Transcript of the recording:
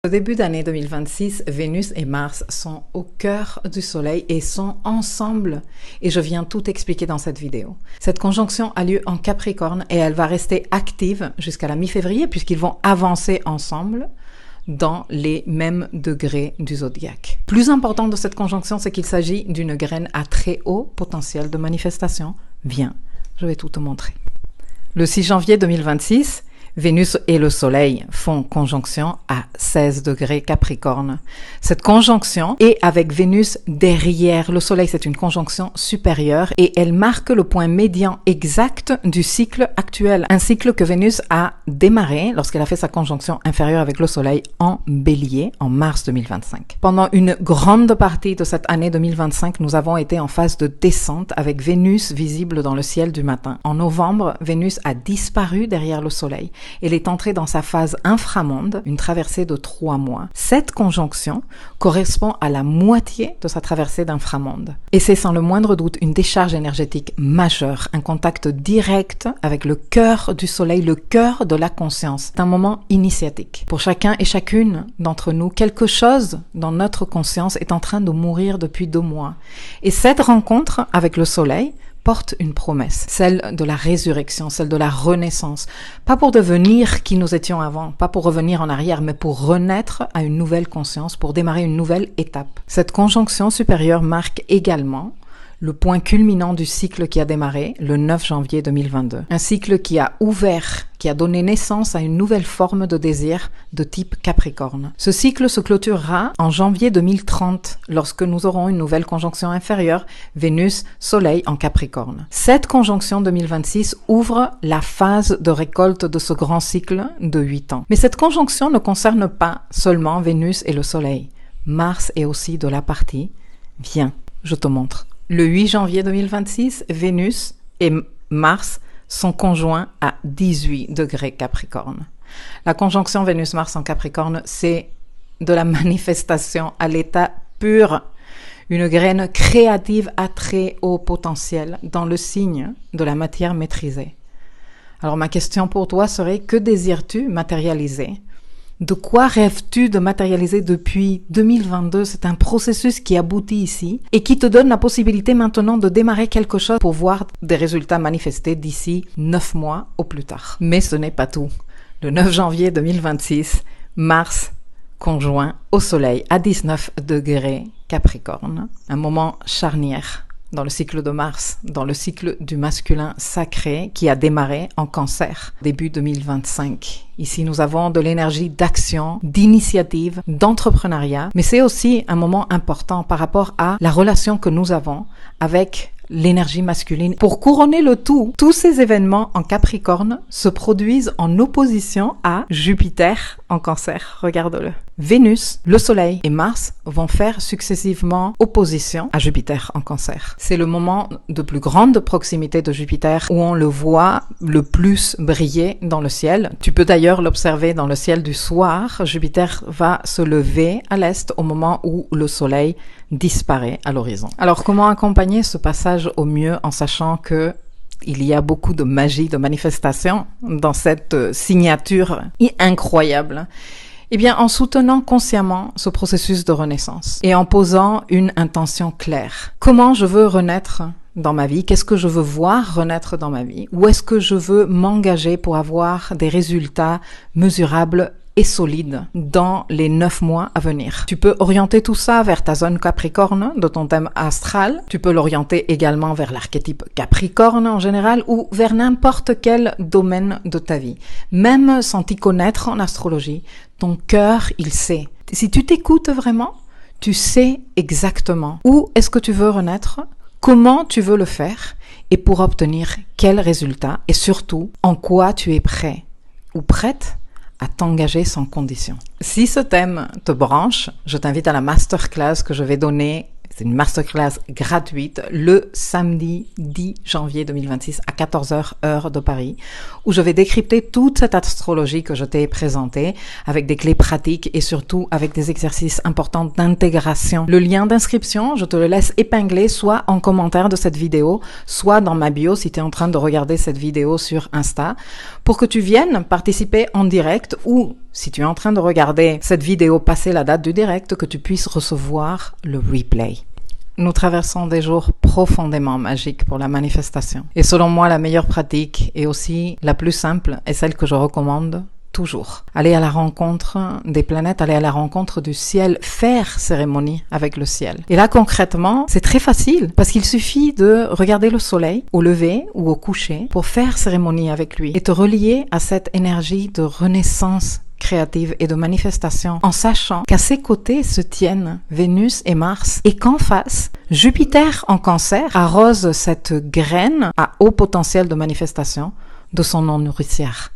Au début d'année 2026, Vénus et Mars sont au cœur du Soleil et sont ensemble. Et je viens tout expliquer dans cette vidéo. Cette conjonction a lieu en Capricorne et elle va rester active jusqu'à la mi-février puisqu'ils vont avancer ensemble dans les mêmes degrés du zodiaque. Plus important de cette conjonction, c'est qu'il s'agit d'une graine à très haut potentiel de manifestation. Viens, je vais tout te montrer. Le 6 janvier 2026, Vénus et le Soleil font conjonction à 16 degrés Capricorne. Cette conjonction est avec Vénus derrière le Soleil. C'est une conjonction supérieure et elle marque le point médian exact du cycle actuel. Un cycle que Vénus a démarré lorsqu'elle a fait sa conjonction inférieure avec le Soleil en Bélier en mars 2025. Pendant une grande partie de cette année 2025, nous avons été en phase de descente avec Vénus visible dans le ciel du matin. En novembre, Vénus a disparu derrière le Soleil. Elle est entrée dans sa phase inframonde, une traversée de 3 mois. Cette conjonction correspond à la moitié de sa traversée d'inframonde. Et c'est sans le moindre doute une décharge énergétique majeure, un contact direct avec le cœur du Soleil, le cœur de la conscience. C'est un moment initiatique. Pour chacun et chacune d'entre nous, quelque chose dans notre conscience est en train de mourir depuis 2 mois. Et cette rencontre avec le Soleil porte une promesse, celle de la résurrection, celle de la renaissance. Pas pour devenir qui nous étions avant, pas pour revenir en arrière, mais pour renaître à une nouvelle conscience, pour démarrer une nouvelle étape. Cette conjonction supérieure marque également le point culminant du cycle qui a démarré le 9 janvier 2022. Un cycle qui a ouvert, qui a donné naissance à une nouvelle forme de désir de type Capricorne. Ce cycle se clôturera en janvier 2030, lorsque nous aurons une nouvelle conjonction inférieure, Vénus-Soleil en Capricorne. Cette conjonction 2026 ouvre la phase de récolte de ce grand cycle de 8 ans. Mais cette conjonction ne concerne pas seulement Vénus et le Soleil. Mars est aussi de la partie. Viens, je te montre. Le 8 janvier 2026, Vénus et Mars sont conjoints à 18 degrés Capricorne. La conjonction Vénus-Mars en Capricorne, c'est de la manifestation à l'état pur, une graine créative à très haut potentiel dans le signe de la matière maîtrisée. Alors ma question pour toi serait, que désires-tu matérialiser ? De quoi rêves-tu de matérialiser depuis 2022? C'est un processus qui aboutit ici et qui te donne la possibilité maintenant de démarrer quelque chose pour voir des résultats manifestés d'ici 9 mois au plus tard. Mais ce n'est pas tout. Le 9 janvier 2026, Mars conjoint au Soleil à 19 degrés Capricorne. Un moment charnière dans le cycle de Mars, dans le cycle du masculin sacré qui a démarré en Cancer, début 2025. Ici, nous avons de l'énergie d'action, d'initiative, d'entrepreneuriat, mais c'est aussi un moment important par rapport à la relation que nous avons avec l'énergie masculine. Pour couronner le tout, tous ces événements en Capricorne se produisent en opposition à Jupiter en Cancer. Regarde-le. Vénus, le Soleil et Mars vont faire successivement opposition à Jupiter en Cancer. C'est le moment de plus grande proximité de Jupiter où on le voit le plus briller dans le ciel. Tu peux d'ailleurs l'observer dans le ciel du soir. Jupiter va se lever à l'est au moment où le Soleil disparaît à l'horizon. Alors comment accompagner ce passage au mieux en sachant que il y a beaucoup de magie, de manifestation dans cette signature incroyable? Eh bien, en soutenant consciemment ce processus de renaissance et en posant une intention claire. Comment je veux renaître dans ma vie? Qu'est-ce que je veux voir renaître dans ma vie? Où est-ce que je veux m'engager pour avoir des résultats mesurables et solide dans les 9 mois à venir? Tu peux orienter tout ça vers ta zone Capricorne de ton thème astral. Tu peux l'orienter également vers l'archétype Capricorne en général ou vers n'importe quel domaine de ta vie. Même sans t'y connaître en astrologie, ton cœur, il sait. Si tu t'écoutes vraiment, tu sais exactement où est-ce que tu veux renaître, comment tu veux le faire et pour obtenir quel résultat et surtout en quoi tu es prêt ou prête à t'engager sans condition. Si ce thème te branche, je t'invite à la masterclass que je vais donner. C'est une masterclass gratuite le samedi 10 janvier 2026 à 14h heure de Paris, où je vais décrypter toute cette astrologie que je t'ai présentée avec des clés pratiques et surtout avec des exercices importants d'intégration. Le lien d'inscription, je te le laisse épinglé soit en commentaire de cette vidéo, soit dans ma bio si tu es en train de regarder cette vidéo sur Insta, pour que tu viennes participer en direct ou si tu es en train de regarder cette vidéo passer la date du direct, que tu puisses recevoir le replay. Nous traversons des jours profondément magiques pour la manifestation. Et selon moi, la meilleure pratique et aussi la plus simple est celle que je recommande toujours. Aller à la rencontre des planètes, aller à la rencontre du ciel, faire cérémonie avec le ciel. Et là, concrètement, c'est très facile parce qu'il suffit de regarder le soleil au lever ou au coucher pour faire cérémonie avec lui et te relier à cette énergie de renaissance créative et de manifestation en sachant qu'à ses côtés se tiennent Vénus et Mars et qu'en face, Jupiter en Cancer arrose cette graine à haut potentiel de manifestation de son non nourricière.